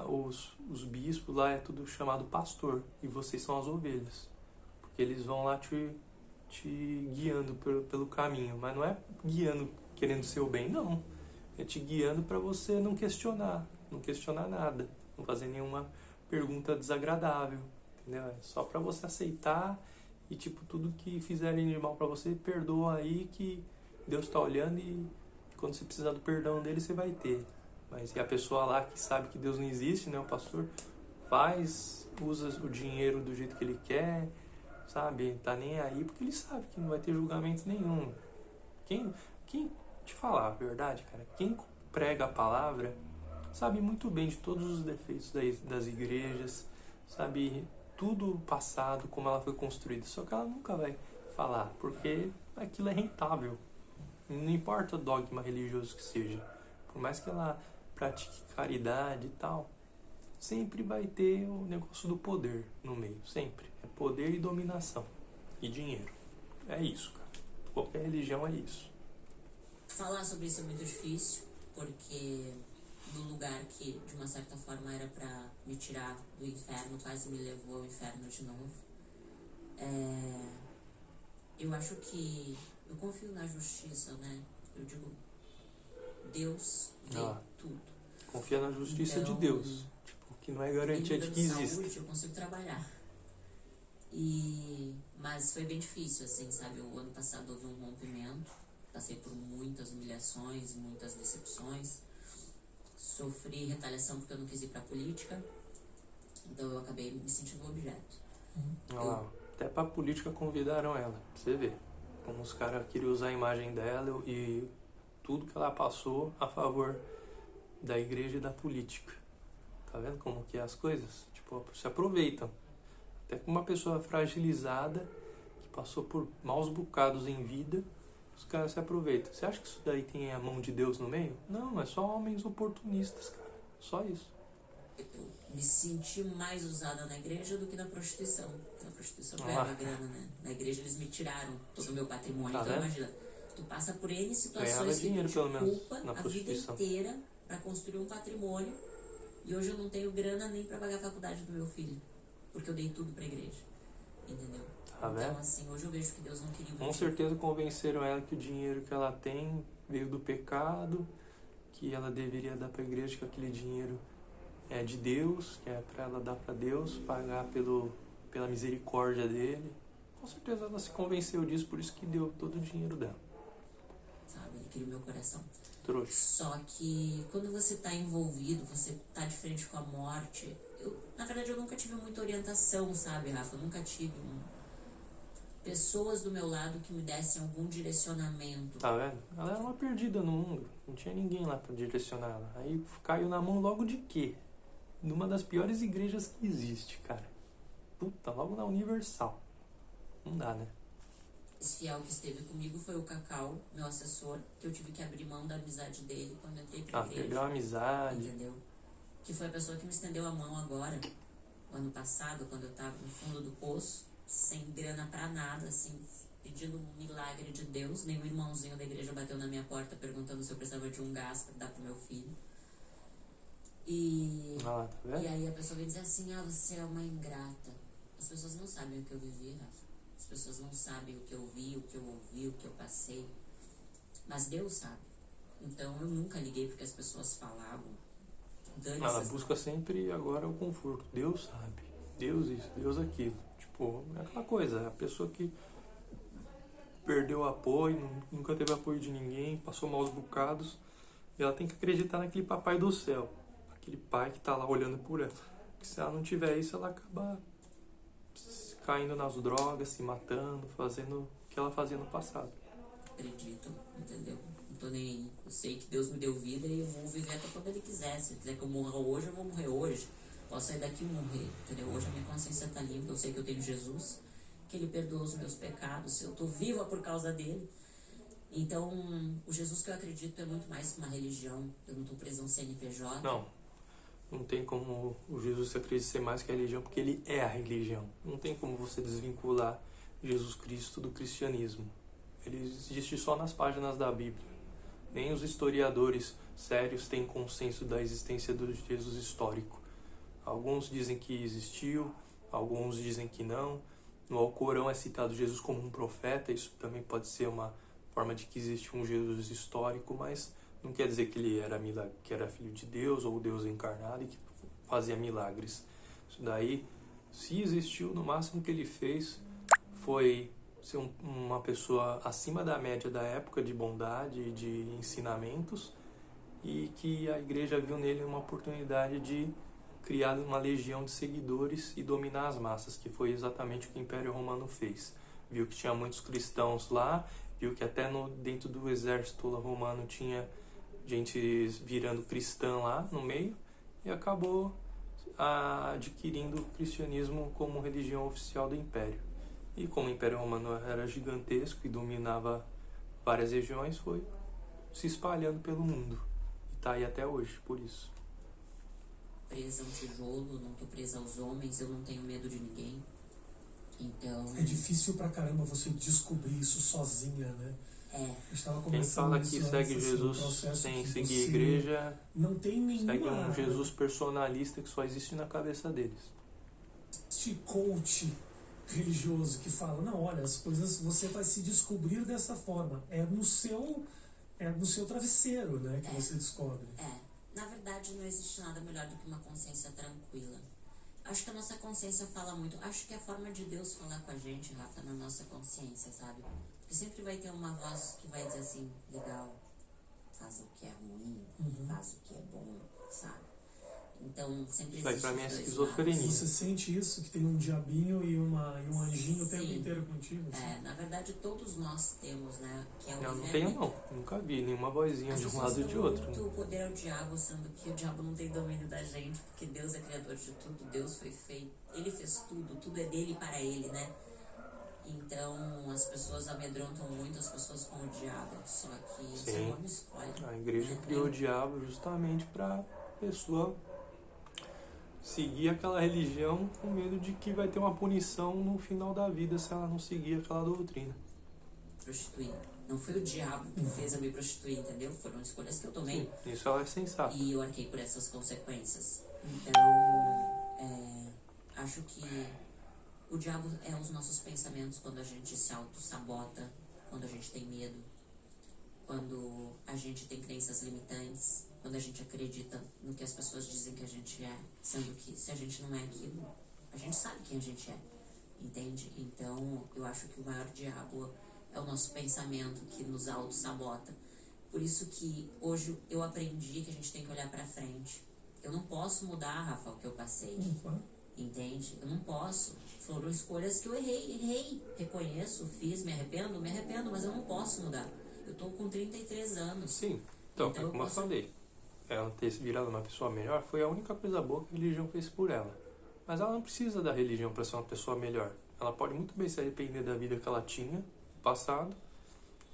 os bispos lá é tudo chamado pastor e vocês são as ovelhas. Porque eles vão lá te guiando pelo caminho, mas não é guiando querendo ser o bem, não. É te guiando para você não questionar nada, não fazer nenhuma pergunta desagradável, entendeu? É só para você aceitar e tipo, tudo que fizerem de mal para você, perdoa aí que Deus está olhando e quando você precisar do perdão dele, você vai ter. Mas e a pessoa lá que sabe que Deus não existe, né? O pastor usa o dinheiro do jeito que ele quer, sabe? Tá nem aí porque ele sabe que não vai ter julgamento nenhum. Quem te falar a verdade, cara, quem prega a palavra sabe muito bem de todos os defeitos das igrejas, sabe tudo o passado, como ela foi construída. Só que ela nunca vai falar, porque aquilo é rentável. Não importa o dogma religioso que seja. Por mais que ela pratique caridade e tal, sempre vai ter o negócio do poder no meio. Sempre. É poder e dominação. E dinheiro. É isso, cara. Qualquer religião é isso. Falar sobre isso é muito difícil, porque do lugar que, de uma certa forma, era pra me tirar do inferno, quase me levou ao inferno de novo. Eu acho que... Eu confio na justiça, né? Eu digo, Deus vê tudo. Confia na justiça então, de Deus. Tipo, que não é garantia de que existe. Saúde, eu consigo trabalhar. Mas foi bem difícil, assim, sabe? O ano passado houve um rompimento. Passei por muitas humilhações, muitas decepções. Sofri retaliação porque eu não quis ir pra política. Então eu acabei me sentindo um objeto. Até pra política convidaram ela, pra você ver. Como os caras queriam usar a imagem dela e tudo que ela passou a favor da igreja e da política. Tá vendo como que é as coisas? Tipo, se aproveitam. Até com uma pessoa fragilizada, que passou por maus bocados em vida, os caras se aproveitam. Você acha que isso daí tem a mão de Deus no meio? Não, é só homens oportunistas, cara. Só isso. Eu me senti mais usada na igreja do que na prostituição. Porque na prostituição eu ganhava grana, né? Na igreja eles me tiraram todo o meu patrimônio. Tá então vendo? imagina, tu passa por N situações Ganhava que dinheiro, tu pelo te menos, culpa na a vida prostituição. inteira pra construir um patrimônio. E hoje eu não tenho grana nem pra pagar a faculdade do meu filho. Porque eu dei tudo pra igreja. Entendeu? Tá vendo? Então assim, hoje eu vejo que Deus não queria... Com certeza convenceram ela que o dinheiro que ela tem veio do pecado, que ela deveria dar para a igreja, que aquele dinheiro é de Deus, que é para ela dar para Deus, pagar pela misericórdia dele. Com certeza ela se convenceu disso, por isso que deu todo o dinheiro dela. Sabe, ele queria o meu coração. Trouxa. Só que quando você tá envolvido, você tá de frente com a morte... na verdade, eu nunca tive muita orientação, sabe, Rafa? Eu nunca tive pessoas do meu lado que me dessem algum direcionamento. Tá vendo? Ela era uma perdida no mundo. Não tinha ninguém lá para direcionar ela. Aí caiu na mão logo de quê? Numa das piores igrejas que existe, cara. Puta, logo na Universal. Não dá, né? Esse fiel que esteve comigo foi o Cacau, meu assessor, que eu tive que abrir mão da amizade dele quando eu entrei pra igreja. Perdeu a amizade. Entendeu? Que foi a pessoa que me estendeu a mão agora, o ano passado, quando eu tava no fundo do poço, sem grana pra nada, assim, pedindo um milagre de Deus. Nenhum irmãozinho da igreja bateu na minha porta perguntando se eu precisava de um gás pra dar pro meu filho. Tá vendo? E aí a pessoa vem dizer assim, você é uma ingrata. As pessoas não sabem o que eu vivi, Rafa. As pessoas não sabem o que eu vi, o que eu ouvi, o que eu passei. Mas Deus sabe. Então eu nunca liguei porque as pessoas falavam. Ela busca sempre agora o conforto. Deus sabe. Deus isso, Deus aquilo. Tipo, é aquela coisa. A pessoa que perdeu o apoio, nunca teve apoio de ninguém, passou maus bocados. E ela tem que acreditar naquele papai do céu. Aquele pai que tá lá olhando por ela. Porque se ela não tiver isso, ela acaba caindo nas drogas, se matando, fazendo o que ela fazia no passado. Acredito, entendeu? Não tô nem aí. Eu sei que Deus me deu vida e eu vou viver até quando Ele quiser. Se Ele quiser que eu morra hoje, eu vou morrer hoje. Posso sair daqui e morrer, entendeu? Hoje a minha consciência tá limpa, eu sei que eu tenho Jesus, que Ele perdoa os meus pecados, eu tô viva por causa dele. Então, o Jesus que eu acredito é muito mais que uma religião. Eu não tô presa a um CNPJ. Não tem como o Jesus acredita ser mais que a religião, porque Ele é a religião. Não tem como você desvincular Jesus Cristo do cristianismo. Ele existe só nas páginas da Bíblia. Nem os historiadores sérios têm consenso da existência do Jesus histórico. Alguns dizem que existiu, alguns dizem que não. No Alcorão é citado Jesus como um profeta, isso também pode ser uma forma de que existe um Jesus histórico, mas não quer dizer que ele que era filho de Deus ou Deus encarnado e que fazia milagres. Isso daí, se existiu, no máximo que ele fez foi ser uma pessoa acima da média da época de bondade e de ensinamentos, e que a igreja viu nele uma oportunidade de criar uma legião de seguidores e dominar as massas, que foi exatamente o que o Império Romano fez. Viu que tinha muitos cristãos lá, viu que até dentro do exército romano tinha gente virando cristã lá no meio, e acabou adquirindo o cristianismo como religião oficial do Império. E como o Império Romano era gigantesco e dominava várias regiões, foi se espalhando pelo mundo. E está aí até hoje, por isso. Presa a um tijolo, não tô presa aos homens, eu não tenho medo de ninguém. Então... É difícil pra caramba você descobrir isso sozinha, né? Quem fala que segue Jesus sem seguir a igreja, não tem nenhuma... segue um Jesus personalista que só existe na cabeça deles. Este coach religioso que fala, não, olha, as coisas você vai se descobrir dessa forma. É no seu travesseiro, né, que você descobre. Na verdade não existe nada melhor do que uma consciência tranquila. Acho que a nossa consciência fala muito. Acho que é a forma de Deus falar com a gente, Rafa, na nossa consciência, sabe? Porque sempre vai ter uma voz que vai dizer assim, legal, faz o que é ruim, faz o que é bom, sabe? Então sempre existe. Pra mim é esquizofrenia. Você sente isso, que tem um diabinho e um anjinho o tempo inteiro contigo? Assim? Na verdade todos nós temos, né? Que é o não tenho não, nunca vi nenhuma vozinha de um lado e de outro. Muito poder ao diabo, sendo que o diabo não tem domínio da gente, porque Deus é criador de tudo, Deus foi feito, Ele fez tudo é dele e para Ele, né? Então as pessoas amedrontam muito as pessoas com o diabo, só que o ser humano escolhe. A igreja criou o diabo justamente para pessoa seguir aquela religião com medo de que vai ter uma punição no final da vida se ela não seguir aquela doutrina. Prostituir. Não foi o diabo que fez eu me prostituir, entendeu? Foram escolhas que eu tomei. Sim, isso é sensato. E eu arquei por essas consequências. Então, acho que o diabo é os nossos pensamentos quando a gente se auto-sabota, quando a gente tem medo, quando a gente tem crenças limitantes, quando a gente acredita no que as pessoas dizem que a gente é, sendo que se a gente não é aquilo, a gente sabe quem a gente é, entende? Então, eu acho que o maior diabo é o nosso pensamento que nos auto-sabota. Por isso que hoje eu aprendi que a gente tem que olhar pra frente. Eu não posso mudar, Rafa, o que eu passei, entende? Eu não posso. Foram escolhas que eu errei. Reconheço, fiz, me arrependo, mas eu não posso mudar. Eu tô com 33 anos. Sim, então como eu falei, ela ter virado uma pessoa melhor foi a única coisa boa que a religião fez por ela. Mas ela não precisa da religião para ser uma pessoa melhor. Ela pode muito bem se arrepender da vida que ela tinha no passado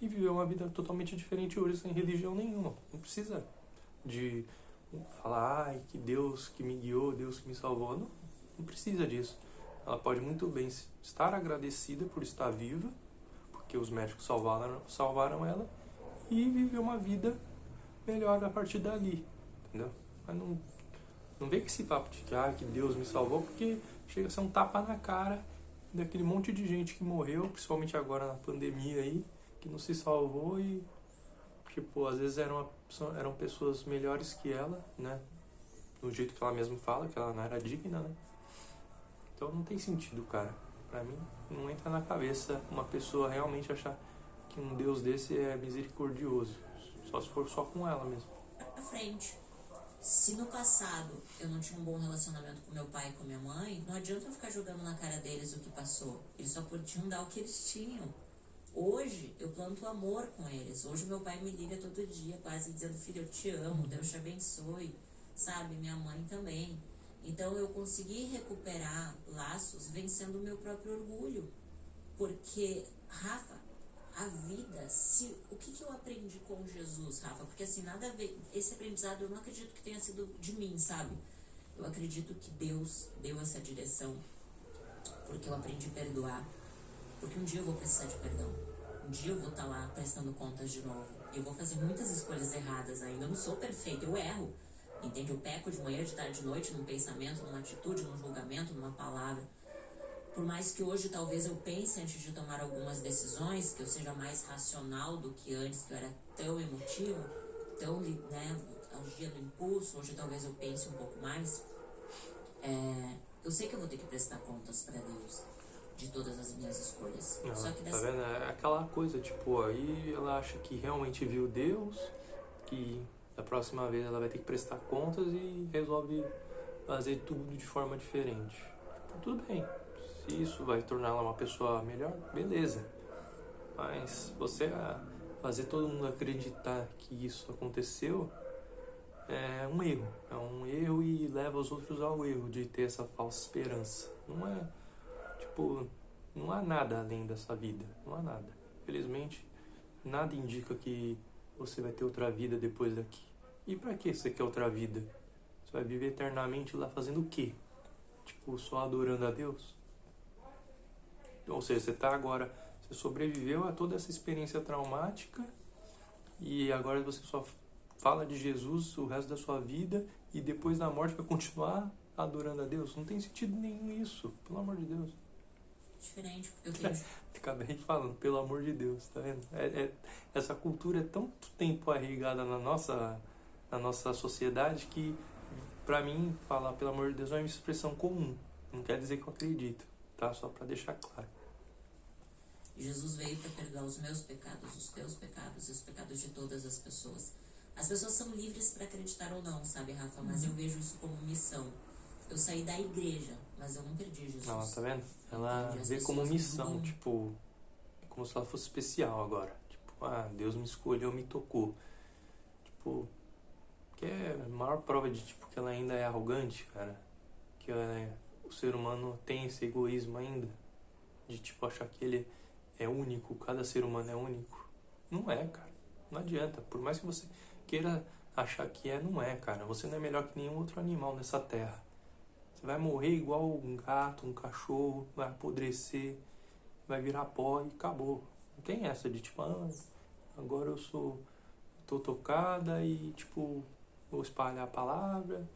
e viver uma vida totalmente diferente hoje, sem religião nenhuma. Não precisa de falar, ai, que Deus que me guiou, Deus que me salvou. Não precisa disso. Ela pode muito bem estar agradecida por estar viva, porque os médicos salvaram ela, e viver uma vida melhor a partir dali, entendeu? Mas não vem com esse papo de que Deus me salvou, porque chega a ser um tapa na cara daquele monte de gente que morreu, principalmente agora na pandemia aí, que não se salvou e, tipo, às vezes eram pessoas melhores que ela, né? Do jeito que ela mesma fala, que ela não era digna, né? Então não tem sentido, cara. Pra mim, não entra na cabeça uma pessoa realmente achar que um Deus desse é misericordioso. Só se for só com ela mesmo. Pra frente. Se no passado eu não tinha um bom relacionamento com meu pai e com minha mãe, não adianta eu ficar jogando na cara deles o que passou. Eles só podiam dar o que eles tinham. Hoje eu planto amor com eles. Hoje meu pai me liga todo dia, quase dizendo: filho, eu te amo, Deus te abençoe, sabe? Minha mãe também. Então eu consegui recuperar laços vencendo o meu próprio orgulho. Porque, Rafa, a vida, o que eu aprendi com Jesus, Rafa? Porque assim, nada a ver, esse aprendizado eu não acredito que tenha sido de mim, sabe? Eu acredito que Deus deu essa direção, porque eu aprendi a perdoar. Porque um dia eu vou precisar de perdão. Um dia eu vou estar lá prestando contas de novo. Eu vou fazer muitas escolhas erradas ainda. Eu não sou perfeita, eu erro. Entende? Eu peco de manhã, de tarde, de noite, num pensamento, numa atitude, num julgamento, numa palavra. Por mais que hoje talvez eu pense antes de tomar algumas decisões, que eu seja mais racional do que antes, que eu era tão emotiva, tão, né, agia no impulso, hoje talvez eu pense um pouco mais. Eu sei que eu vou ter que prestar contas para Deus de todas as minhas escolhas. Não, Só que tá vendo? É aquela coisa, tipo, aí ela acha que realmente viu Deus, que da próxima vez ela vai ter que prestar contas e resolve fazer tudo de forma diferente. Tipo, tudo bem. Se isso vai tornar ela uma pessoa melhor, beleza. Mas você fazer todo mundo acreditar que isso aconteceu é um erro. É um erro e leva os outros ao erro de ter essa falsa esperança. Não é, tipo, não há nada além dessa vida. Não há nada. Felizmente, nada indica que você vai ter outra vida depois daqui. E pra que você quer outra vida? Você vai viver eternamente lá fazendo o quê? Tipo, só adorando a Deus? Ou seja, você sobreviveu a toda essa experiência traumática e agora você só fala de Jesus o resto da sua vida e depois da morte vai continuar adorando a Deus? Não tem sentido nenhum isso, pelo amor de Deus. diferente, porque eu tenho... Acabei falando, pelo amor de Deus, tá vendo? Essa cultura é tanto tempo arraigada na nossa sociedade que, pra mim, falar pelo amor de Deus é uma expressão comum. Não quer dizer que eu acredito, tá? Só pra deixar claro. Jesus veio para perdoar os meus pecados, os teus pecados e os pecados de todas as pessoas. As pessoas são livres para acreditar ou não, sabe, Rafa? Mas eu vejo isso como missão. Eu saí da igreja, mas eu não perdi Jesus. Não, tá vendo? Ela vê como missão, tipo, como se ela fosse especial agora. Tipo, Deus me escolheu, me tocou. Tipo, que é a maior prova de tipo que ela ainda é arrogante, cara. Que o ser humano tem esse egoísmo ainda. De tipo, achar que ele é único, cada ser humano é único. Não é, cara. Não adianta. Por mais que você queira achar que não é, cara. Você não é melhor que nenhum outro animal nessa terra. Você vai morrer igual um gato, um cachorro, vai apodrecer, vai virar pó e acabou. Não tem essa de tipo, agora eu tô tocada e tipo, vou espalhar a palavra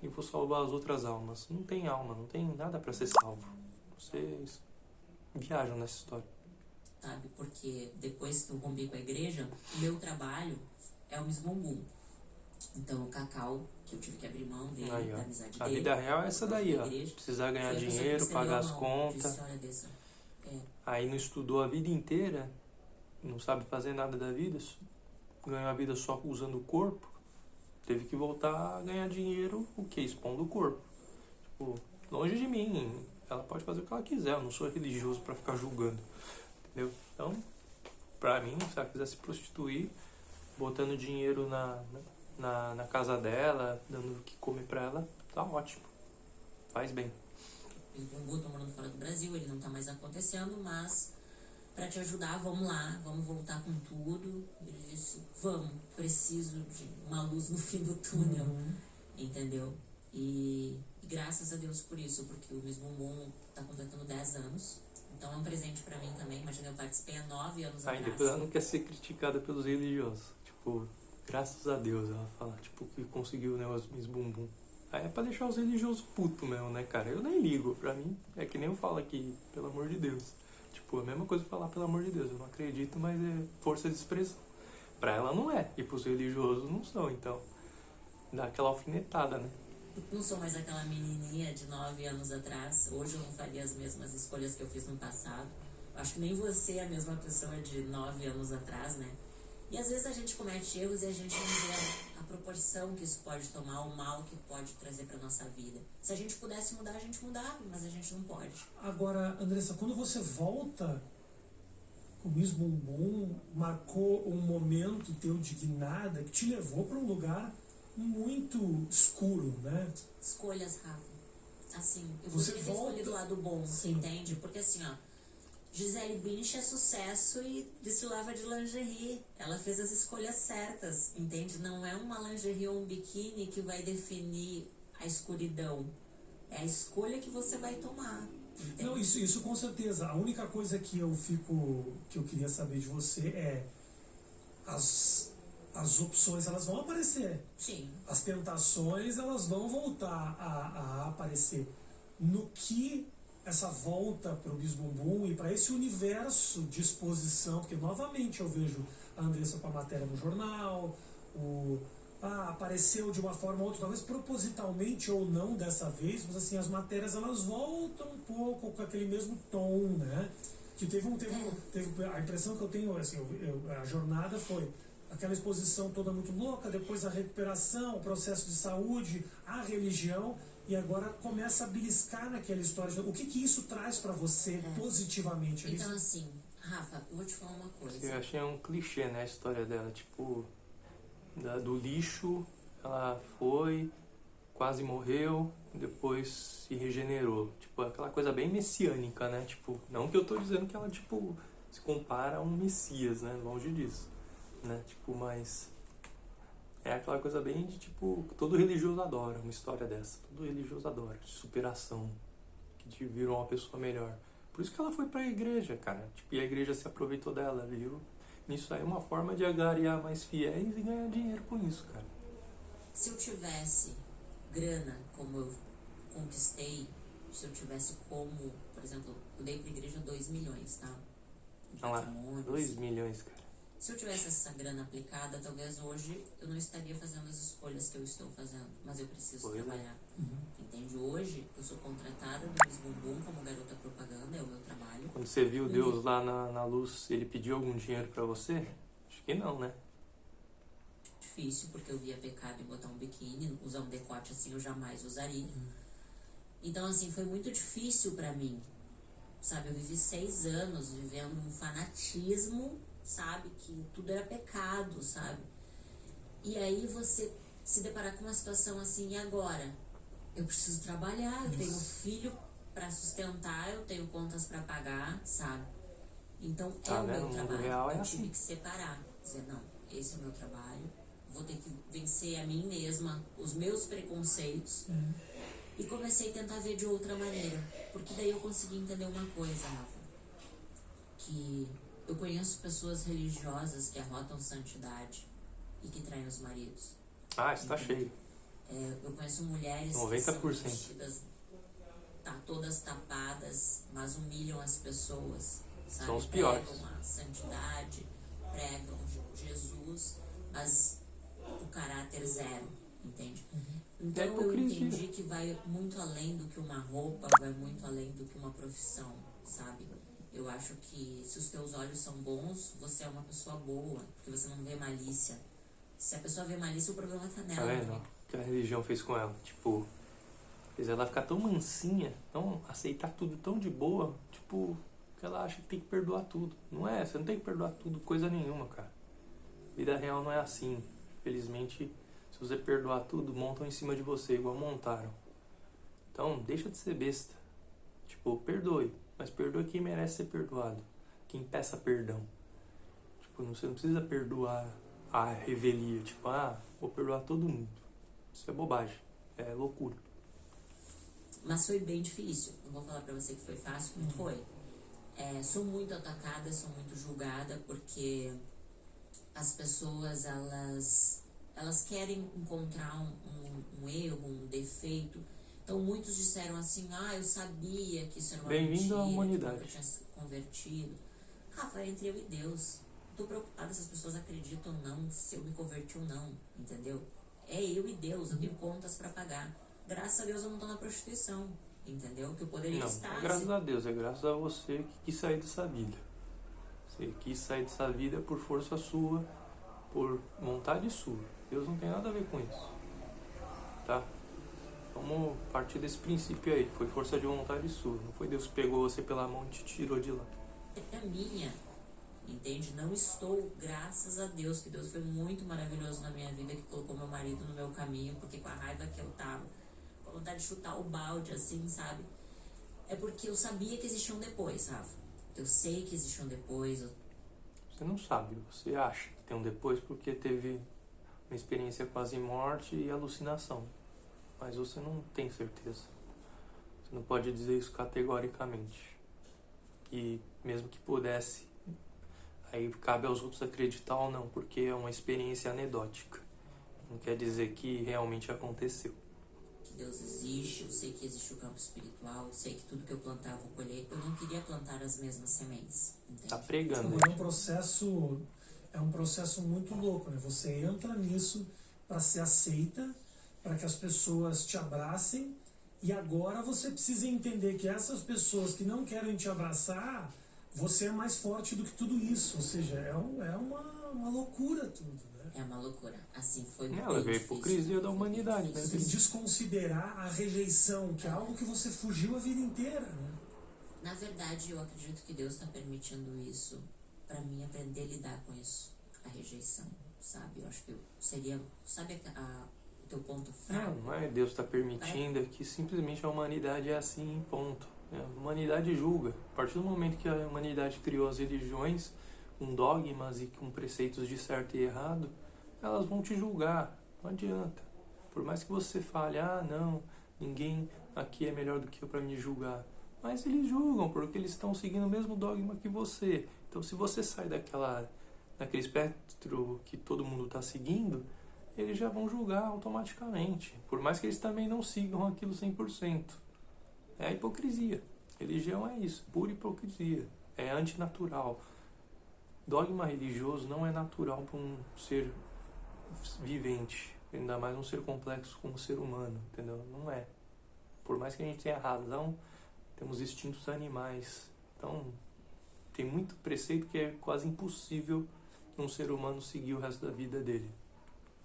e vou salvar as outras almas. Não tem alma, não tem nada pra ser salvo. Vocês viajam nessa história. Sabe, porque depois que eu rompi com a igreja, meu trabalho é o Miss Bumbum. Então o Cacau, que eu tive que abrir mão dele, Aí, da amizade a dele. vida real é essa daí, ó. Igreja, Precisar ganhar foi a pessoa que dinheiro, estendeu pagar a as mão, contas. disse, olha, Dessa, Aí não estudou a vida inteira, não sabe fazer nada da vida, ganhou a vida só usando o corpo. Teve que voltar a ganhar dinheiro, o que? Expondo o corpo. Tipo, longe de mim, ela pode fazer o que ela quiser, eu não sou religioso pra ficar julgando. Entendeu? Então, pra mim, se ela quiser se prostituir, botando dinheiro na casa dela, dando o que comer pra ela, tá ótimo. Faz bem. O Bumbum tá morando fora do Brasil, ele não tá mais acontecendo, mas pra te ajudar, vamos lá, vamos voltar com tudo. Ele disse, vamos, preciso de uma luz no fim do túnel, entendeu? E graças a Deus por isso, porque o Miss Bumbum tá completando 10 anos. Então é um presente pra mim também. Imagina, eu participei há 9 anos atrás. Depois ela não quer ser criticada pelos religiosos. Tipo, graças a Deus, ela fala, tipo, que conseguiu o negócio do Miss Bumbum. Aí é pra deixar os religiosos putos mesmo, né, cara? Eu nem ligo, pra mim, é que nem eu falo aqui, pelo amor de Deus. Tipo, a mesma coisa que falar pelo amor de Deus. Eu não acredito, mas é força de expressão. Pra ela não é, e pros religiosos não são, então dá aquela alfinetada, né? Não sou mais aquela menininha de 9 anos atrás. Hoje eu não faria as mesmas escolhas que eu fiz no passado. Acho que nem você é a mesma pessoa de 9 anos atrás, né? E às vezes a gente comete erros e a gente não vê a proporção que isso pode tomar, o mal que pode trazer para nossa vida. Se a gente pudesse mudar, a gente mudava, mas a gente não pode. Agora, Andressa, quando você volta, o Miss Bumbum marcou um momento teu de guinada que te levou para um lugar muito escuro, né? Escolhas, Rafa. Assim, eu Você poderia ter escolhido o lado bom, Sim. entende? Porque assim, ó, Gisele Bündchen é sucesso e desfilava de lingerie. Ela fez as escolhas certas, entende? Não é uma lingerie ou um biquíni que vai definir a escuridão. É a escolha que você vai tomar. Entende? Não, isso com certeza. A única coisa que eu queria saber de você é as opções, elas vão aparecer. Sim. As tentações, elas vão voltar a aparecer. No que essa volta para o Miss Bumbum e para esse universo de exposição, porque novamente eu vejo a Andressa com a matéria no jornal, apareceu de uma forma ou outra, talvez propositalmente ou não dessa vez, mas assim, as matérias elas voltam um pouco com aquele mesmo tom, né? Que teve a impressão que eu tenho, assim, a jornada foi aquela exposição toda muito louca, depois a recuperação, o processo de saúde, a religião, e agora começa a beliscar naquela história. O que isso traz para você positivamente? Então assim, Rafa, eu vou te falar uma coisa. Eu achei um clichê, né, a história dela, tipo, do lixo, ela foi, quase morreu, depois se regenerou. Tipo, aquela coisa bem messiânica, né? Tipo, não que eu tô dizendo que ela, tipo, se compara a um messias, né? Longe disso, né? Tipo, mas é aquela coisa bem de, tipo, todo religioso adora uma história dessa. Todo religioso adora, de superação, que te virou uma pessoa melhor. Por isso que ela foi pra igreja, cara. Tipo, e a igreja se aproveitou dela, viu? Isso aí é uma forma de agariar mais fiéis e ganhar dinheiro com isso, cara. Se eu tivesse grana como eu conquistei, se eu tivesse como, por exemplo, eu dei pra igreja 2 milhões, tá? Olha lá, 2 milhões, cara. Se eu tivesse essa grana aplicada, talvez hoje eu não estaria fazendo as escolhas que eu estou fazendo, mas eu preciso trabalhar. Entende? Hoje eu sou contratada do Miss Bumbum como garota propaganda, é o meu trabalho. Quando você viu Deus lá na luz, ele pediu algum dinheiro pra você? Acho que não, né? Difícil, porque eu via pecado em botar um biquíni, usar um decote assim eu jamais usaria. Então assim, foi muito difícil pra mim, sabe? Eu vivi 6 anos vivendo um fanatismo, sabe? Que tudo era pecado, sabe? E aí você se deparar com uma situação assim, e agora? Eu preciso trabalhar, eu tenho filho pra sustentar, eu tenho contas pra pagar, sabe? Então o meu trabalho. Real é eu assim. tive que separar, dizer, não, esse é o meu trabalho, vou ter que vencer a mim mesma, os meus preconceitos. E comecei a tentar ver de outra maneira, porque daí eu consegui entender uma coisa, Rafa, que eu conheço pessoas religiosas que arrotam santidade e que traem os maridos. Ah, isso tá cheio. Eu conheço mulheres 90%. que são vestidas, todas tapadas, mas humilham as pessoas, sabe? São os piores. Pregam a santidade, pregam Jesus, mas o caráter zero, entende? Então eu entendi que vai muito além do que uma roupa, vai muito além do que uma profissão, sabe? Eu acho que se os teus olhos são bons, você é uma pessoa boa, porque você não vê malícia. Se a pessoa vê malícia, o problema tá nela. Tá vendo? O que a religião fez com ela? Tipo, fez ela ficar tão mansinha, tão aceitar tudo tão de boa, tipo, que ela acha que tem que perdoar tudo. Não é, você não tem que perdoar tudo, coisa nenhuma, cara. Vida real não é assim. Felizmente, se você perdoar tudo, montam em cima de você, igual montaram. Então, deixa de ser besta. Tipo, perdoe. Mas perdoe quem merece ser perdoado. Quem peça perdão. Tipo, você não precisa perdoar a revelia. Tipo, vou perdoar todo mundo. Isso é bobagem. É loucura. Mas foi bem difícil. Não vou falar pra você que foi fácil, não foi. Sou muito atacada, sou muito julgada, porque as pessoas, elas querem encontrar um erro, um defeito. Então muitos disseram assim, eu sabia que isso era uma mentira, Bem-vindo à humanidade. que eu tinha se convertido. Rafa, entre eu e Deus. Não tô preocupada se as pessoas acreditam ou não, se eu me converti ou não, entendeu? É eu e Deus, eu tenho contas pra pagar. Graças a Deus eu não tô na prostituição, entendeu? Que eu poderia estar. Não é graças a Deus, é graças a você que quis sair dessa vida. Você quis sair dessa vida por força sua, por vontade sua. Deus não tem nada a ver com isso, tá? Vamos partir desse princípio aí. Foi força de vontade sua. Não foi Deus que pegou você pela mão e te tirou de lá. É minha, entende? Não estou, graças a Deus, que Deus foi muito maravilhoso na minha vida, que colocou meu marido no meu caminho, porque com a raiva que eu tava, com a vontade de chutar o balde, assim, sabe? É porque eu sabia que existia um depois, Rafa. Eu sei que existia um depois. Você não sabe, você acha que tem um depois porque teve uma experiência quase morte e alucinação. Mas você não tem certeza. Você não pode dizer isso categoricamente. E mesmo que pudesse, aí cabe aos outros acreditar ou não, porque é uma experiência anedótica. Não quer dizer que realmente aconteceu. Deus existe, eu sei que existe o campo espiritual, eu sei que tudo que eu plantar eu vou colher. Eu não queria plantar as mesmas sementes, entende? Tá pregando. É um processo muito louco, né? Você entra nisso para ser aceita, para que as pessoas te abracem, e agora você precisa entender que essas pessoas que não querem te abraçar, você é mais forte do que tudo isso. Ou seja, é uma loucura tudo, né? É uma loucura. Assim, foi bem Ela veio a difícil. hipocrisia da humanidade, né? Você desconsiderar a rejeição, que é algo que você fugiu a vida inteira, né? Na verdade, eu acredito que Deus está permitindo isso para mim aprender a lidar com isso, a rejeição, sabe? Eu acho que seria, sabe o teu ponto fraco? Não é Deus está permitindo, é que simplesmente a humanidade é assim, ponto. A humanidade julga. A partir do momento que a humanidade criou as religiões com dogmas e com preceitos de certo e errado, elas vão te julgar. Não adianta. Por mais que você fale, não, ninguém aqui é melhor do que eu para me julgar. Mas eles julgam, porque eles estão seguindo o mesmo dogma que você. Então, se você sai daquele espectro que todo mundo está seguindo, eles já vão julgar automaticamente. Por mais que eles também não sigam aquilo 100%. É a hipocrisia. Religião é isso, pura hipocrisia. É antinatural. Dogma religioso não é natural para um ser vivente. Ainda mais um ser complexo como um ser humano, entendeu? Não é. Por mais que a gente tenha razão, temos instintos animais. Então, tem muito preceito que é quase impossível um ser humano seguir o resto da vida dele.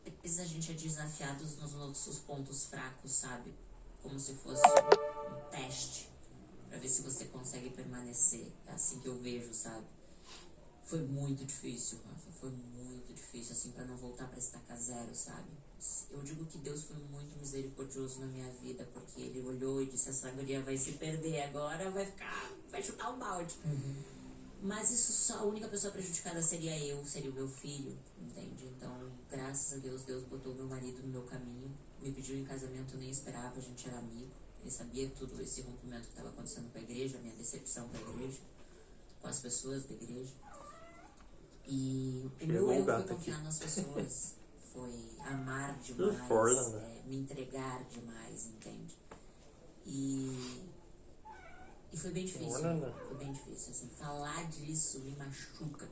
Às vezes a gente é desafiado nos nossos pontos fracos, sabe? Como se fosse um teste para ver se você consegue permanecer. É assim que eu vejo, sabe? Foi muito difícil, Rafa. Foi muito difícil, assim, para não voltar para estaca zero, sabe? Eu digo que Deus foi muito misericordioso na minha vida, porque Ele olhou e disse, essa guria vai se perder agora, vai chutar o balde. Mas isso só, a única pessoa prejudicada seria eu, seria o meu filho, entende? Então, graças a Deus, Deus botou meu marido no meu caminho, me pediu em casamento, eu nem esperava, a gente era amigo. Ele sabia tudo esse rompimento que estava acontecendo com a igreja, a minha decepção com a igreja, com as pessoas da igreja. E o meu erro foi confiar nas pessoas, foi amar demais, me entregar demais, entende? E foi bem difícil, assim, falar disso me machuca.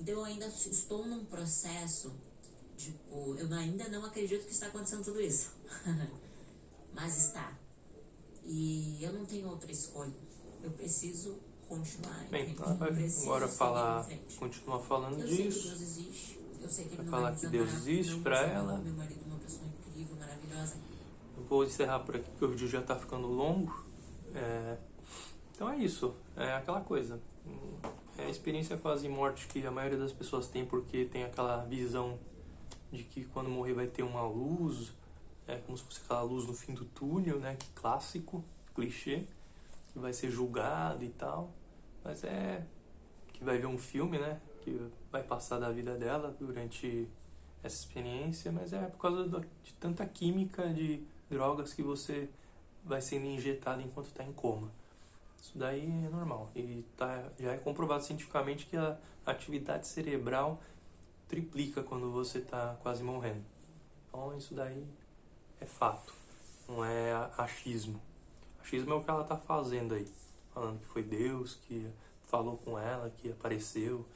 Então eu ainda estou num processo, tipo, eu ainda não acredito que está acontecendo tudo isso, mas está. E eu não tenho outra escolha, eu preciso continuar. Bem, vai agora continuar falando eu disso. Sei que Deus existe, eu sei que Ele não falar vai que Deus existe para ela. Meu marido é uma pessoa incrível, maravilhosa. Eu vou encerrar por aqui, porque o vídeo já está ficando longo. Então é isso, é aquela coisa. É a experiência quase morte que a maioria das pessoas tem, porque tem aquela visão de que quando morrer vai ter uma luz, é como se fosse aquela luz no fim do túnel, né? Que clássico, clichê, que vai ser julgado e tal. Mas é que vai ver um filme, né? Que vai passar da vida dela durante essa experiência, mas é por causa de tanta química de drogas que você vai sendo injetado enquanto está em coma. Isso daí é normal. E já é comprovado cientificamente que a atividade cerebral triplica quando você está quase morrendo. Então isso daí é fato, não é achismo. Achismo é o que ela está fazendo aí. Falando que foi Deus que falou com ela, que apareceu.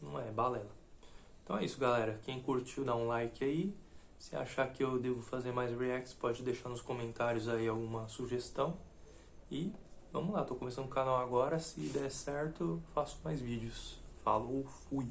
Não é balela. Então é isso, galera. Quem curtiu, dá um like aí. Se achar que eu devo fazer mais reacts, pode deixar nos comentários aí alguma sugestão. E vamos lá, tô começando o canal agora. Se der certo, eu faço mais vídeos. Falou, fui!